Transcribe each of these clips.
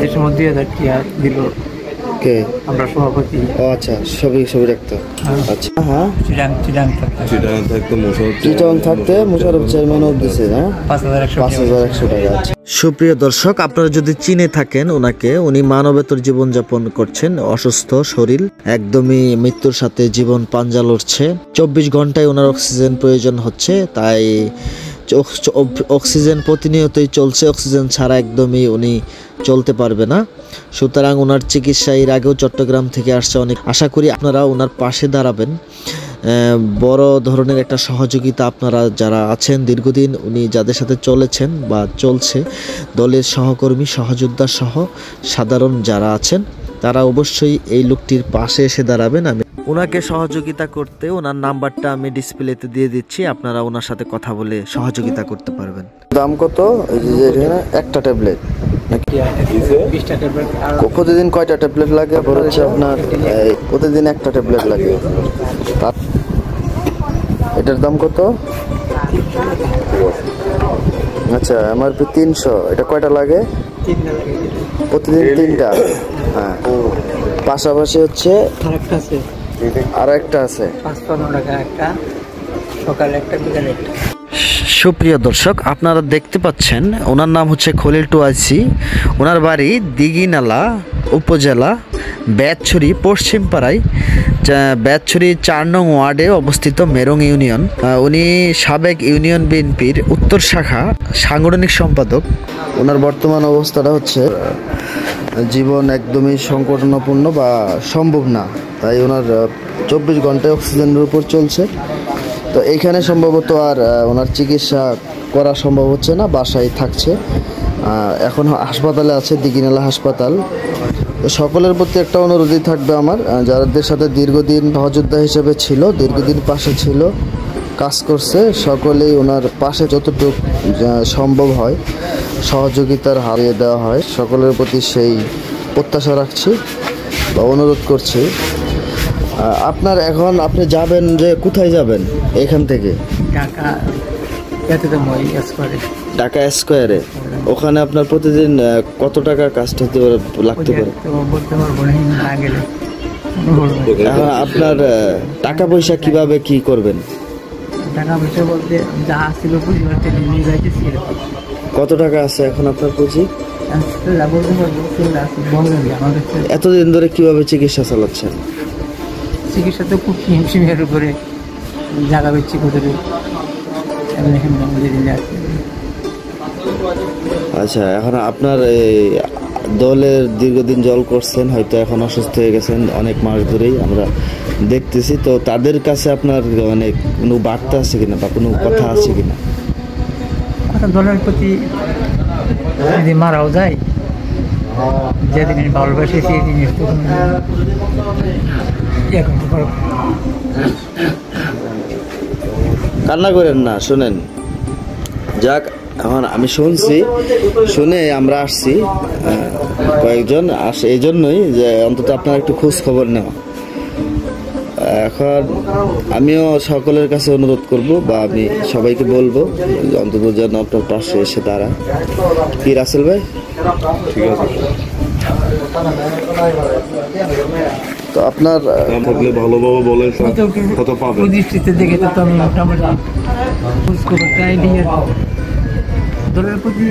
দেশের মধ্যে 2000 টাকা দিল কে আমরা সভাপতি। ও আচ্ছা, ছবি রাখতো। আচ্ছা হ্যাঁ, চিটাং থাকতে মোশাররফ চেয়ারম্যানও দিছে না 5100 টাকা। সুপ্রিয় দর্শক, আপনারা যদি চিনে থাকেন ওনাকে, উনি মানবেতর জীবনযাপন করছেন, অসুস্থ শরীর, একদমই মৃত্যুর সাথে জীবন পাঞ্জা লড়ছে। 24 ঘন্টায় ওনার অক্সিজেন প্রয়োজন হচ্ছে, তাই অক্সিজেন প্রতিনিয়তই চলছে। অক্সিজেন ছাড়া একদমই উনি চলতে পারবে না। সুতরাং ওনার চিকিৎসা এর আগেও চট্টগ্রাম থেকে আসছে অনেক। আশা করি আপনারা ওনার পাশে দাঁড়াবেন। বড় ধরনের একটা সহযোগিতা আপনারা যারা আছেন দীর্ঘদিন উনি যাদের সাথে চলেছেন বা চলছে, দলের সহকর্মী সহযোদ্ধা সহ সাধারণ যারা আছেন, তারা অবশ্যই এই লোকটির পাশে এসে দাঁড়াবেন। আমি ওনাকে সহযোগিতা করতে ওনার নাম্বারটা আমি ডিসপ্লেতে দিয়ে দিচ্ছি, আপনারা ওনার সাথে কথা বলে সহযোগিতা করতে পারবেন। দাম কত? একটা ট্যাবলেট প্রতিদিন কয়টা ট্যাবলেট লাগে? হচ্ছে আপনার প্রতিদিন একটা ট্যাবলেট লাগে। এটার দাম কত? আচ্ছা, এমআরপি 300। এটা কয়টা লাগে? প্রতিদিন 3টা। হ্যাঁ, পাশাপাশি হচ্ছে আর একটা আছে 5-15 টাকা একটা, সকালে একটা বিকালে একটা। সুপ্রিয় দর্শক, আপনারা দেখতে পাচ্ছেন ওনার নাম হচ্ছে খলিল টুয়াইসি। ওনার বাড়ি দিঘিনালা উপজেলা বেতছড়ি পশ্চিমপাড়ায়, বেতছড়ি 4 নং ওয়ার্ডে অবস্থিত মেরং ইউনিয়ন। উনি সাবেক ইউনিয়ন বিএনপির উত্তর শাখা সাংগঠনিক সম্পাদক। ওনার বর্তমান অবস্থাটা হচ্ছে জীবন একদমই সংকটাপন্ন বা সম্ভব না, তাই ওনার 24 ঘন্টায় অক্সিজেনের উপর চলছে। তো এইখানে সম্ভবত আর ওনার চিকিৎসা করা সম্ভব হচ্ছে না, বাসায় থাকছে। এখন হাসপাতালে আছে, দিঘিনালা হাসপাতাল। তো সকলের প্রতি একটা অনুরোধই থাকবে আমার, যাদের সাথে দীর্ঘদিন সহযোদ্ধা হিসেবে ছিল, দীর্ঘদিন পাশে ছিল, কাজ করছে, সকলেই ওনার পাশে যতটুকু সম্ভব হয় সহযোগিতার হারিয়ে দেওয়া হয়। সকলের প্রতি সেই প্রত্যাশা রাখছি বা অনুরোধ করছি। আপনার এখন আপনি যাবেন যে কোথায় যাবেন এখান থেকে? ঢাকা স্কোয়ারে। ওখানে আপনার প্রতিদিন কত টাকা কাজটা লাগতে পারে? এখন আপনার টাকা পয়সা কিভাবে কি করবেন? টাকা পয়সা বলতে যা ছিল কত টাকা আছে এখন আপনার পুঁজি? এতদিন ধরে কিভাবে চিকিৎসা চালাচ্ছেন? চিকিৎসা তো খুব হিমশিমের উপরে জায়গা বেচছি কোথায়। আচ্ছা, এখন আপনার দলের দীর্ঘদিন জল করছেন, হয়তো এখন অসুস্থ হয়ে গেছেন অনেক মাস ধরেই আমরা দেখতেছি। তো তাদের কাছে আপনার মানে কোনো বার্তা আছে কিনা বা কোনো কথা আছে কিনা? দলের প্রতি যদি মারাও যায়, যেদিন ভালোবাসে সেই জিনিস কান্না করেন না, শোনেন। যাক, এখন আমি শুনে আমরা আসছি কয়েকজন এই জন্যই যে অন্তত আপনার একটু খোঁজ খবর নেওয়া। এখন আমিও সকলের কাছে অনুরোধ করব বা আমি সবাইকে বলবো অন্তত যেন আপনার পাশে এসে দাঁড়ায়। কি রাসেল ভাই? ঠিক আছে। তো আপনার থাকলে ভালোভাবে বলেন কত পাবেন দৃষ্টিতে দেখে তো আমি মোটামুটি খোঁজ খবরটা দলের প্রতি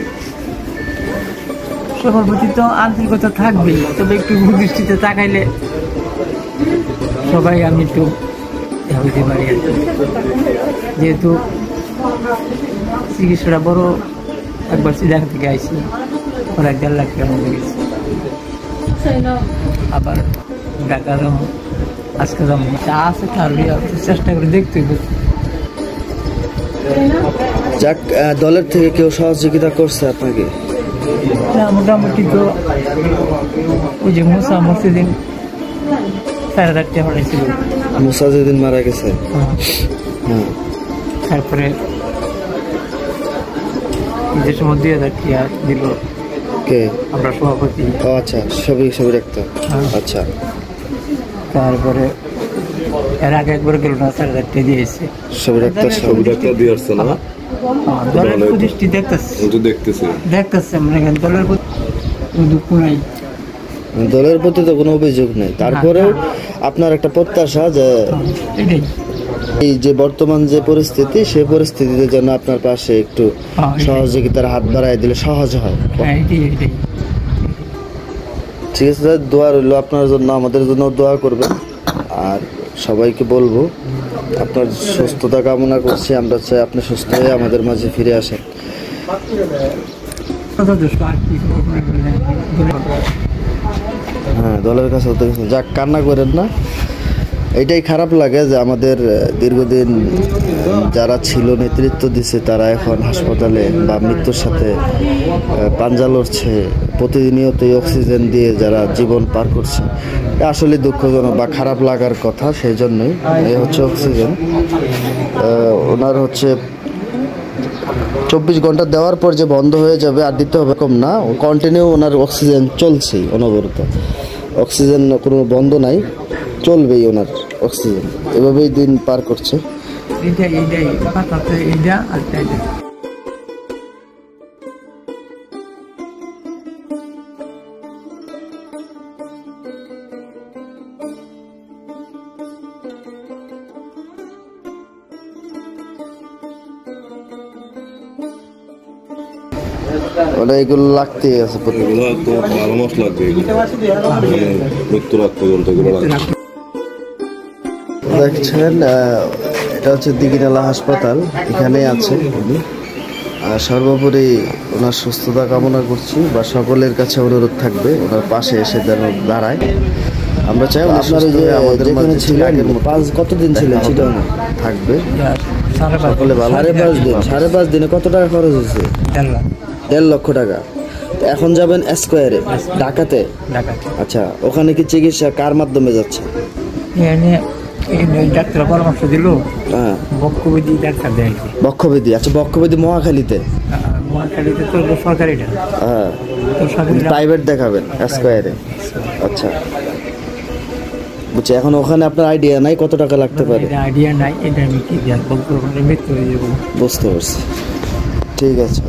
সবার প্রতি তো আন্তরিকতা থাকবেই, তবে একটু দৃষ্টিতে তাকাইলে সবাই আমি একটু হইতে পারি আর কি। যেহেতু চিকিৎসাটা বড়, একবার সিডাং থেকে আইসি, ওরা 1.5 লাখ টাকার মধ্যে গেছি, আবার ঢাকা যাবো, আজকে যাবো, যা আছে তার চেষ্টা করে দেখতে হবে। যাক, দলের থেকে কেউ সহযোগিতা করছে আপনাকে? না, মোটামুটি তো ওই যে মুসা মসজিদিন 4,000 টাকা হয়েছিল। মুসা যেদিন মারা গেছে, হ্যাঁ, তারপরে দেশের মধ্যে 2000 টাকা দিল কে আমরা সভাপতি। ও আচ্ছা, ছবি রাখতো। আচ্ছা, তারপরে এর আগে একবার গেল না, 4,000 টাকা দিয়েছে। ছবি রাখতো দিয়ে আসছে না? দলের প্রতিষ্ঠি দেখতেছে মানে দলের দুঃখ নাই। দলের প্রতি তো কোনো অভিযোগ নেই, তারপরেও আপনার একটা প্রত্যাশা যে এটাই এই যে বর্তমান যে পরিস্থিতি, সেই পরিস্থিতিতে যেন আপনার পাশে একটু সহযোগিতার হাত বাড়ায় দিলে সহজ হয়। এটাই ঠিক আছে স্যার, দোয়া রইল আপনার জন্য, আমাদের জন্য দোয়া করবেন। আর সবাইকে বলবো আপনার সুস্থতা কামনা করছি, আমরা চাই আপনি সুস্থ হয়ে আমাদের মাঝে ফিরে আসেন। হ্যাঁ, দলের কাছে যাক, কান্না করেন না। এটাই খারাপ লাগে যে আমাদের দীর্ঘদিন যারা ছিল, নেতৃত্ব দিচ্ছে, তারা এখন হাসপাতালে বা মৃত্যুর সাথে পাঞ্জা লড়ছে, প্রতিনিয়তই অক্সিজেন দিয়ে যারা জীবন পার করছে। আসলে দুঃখজনক বা খারাপ লাগার কথা, সেই জন্যই এই হচ্ছে অক্সিজেন। ওনার হচ্ছে 24 ঘন্টা দেওয়ার পর যে বন্ধ হয়ে যাবে আর দিতে হবে কম না, কন্টিনিউ ওনার অক্সিজেন চলছেই, অনবরত অক্সিজেন, কোনো বন্ধ নাই, চলবেই ওনার অক্সিজেন, এভাবেই দিন পার করছে। ওটা এগুলো লাগতেই আছে, এগুলো তো 12 মাস লাগবে, মৃত্যুর আগ পর্যন্ত এগুলো লাগবে। দেখছেন, এটা হচ্ছে দিঘিনালা হাসপাতাল, এখানে আছে উনি। আর সর্বোপরি ওনার সুস্থতা কামনা করছি, বা সকলের কাছে অনুরোধ থাকবে ওনার পাশে এসে যেন দাঁড়ায়। আমরা চাই আপনার যে আমাদের মাঝে ছিলেন, কতদিন ছিলেন চিটাগাং থাকবে, সকলে ভালো। 5.5 দিনে কত টাকা খরচ হয়েছে? 1.5 লক্ষ টাকা। এখন যাবেন স্কোয়ারে, ঢাকাতে। আচ্ছা, ওখানে কি চিকিৎসা কার মাধ্যমে যাচ্ছে? ডাক্তার পরামর্শ দিল। হ্যাঁ, বক্ষবিধি ডাক্তার দেয়। বক্ষবিধি, আচ্ছা, বক্ষবিধি মহাখালীতে। মহাখালীতে তো সরকারিটা, হ্যাঁ, প্রাইভেট দেখাবেন স্কোয়ারে। আচ্ছা, বুঝছি। এখন ওখানে আপনার আইডিয়া নাই কত টাকা লাগতে পারে? আইডিয়া নাই, এটা আমি কি বলতে, মৃত্যু হয়ে যাবো। বুঝতে পারছি, ঠিক আছে।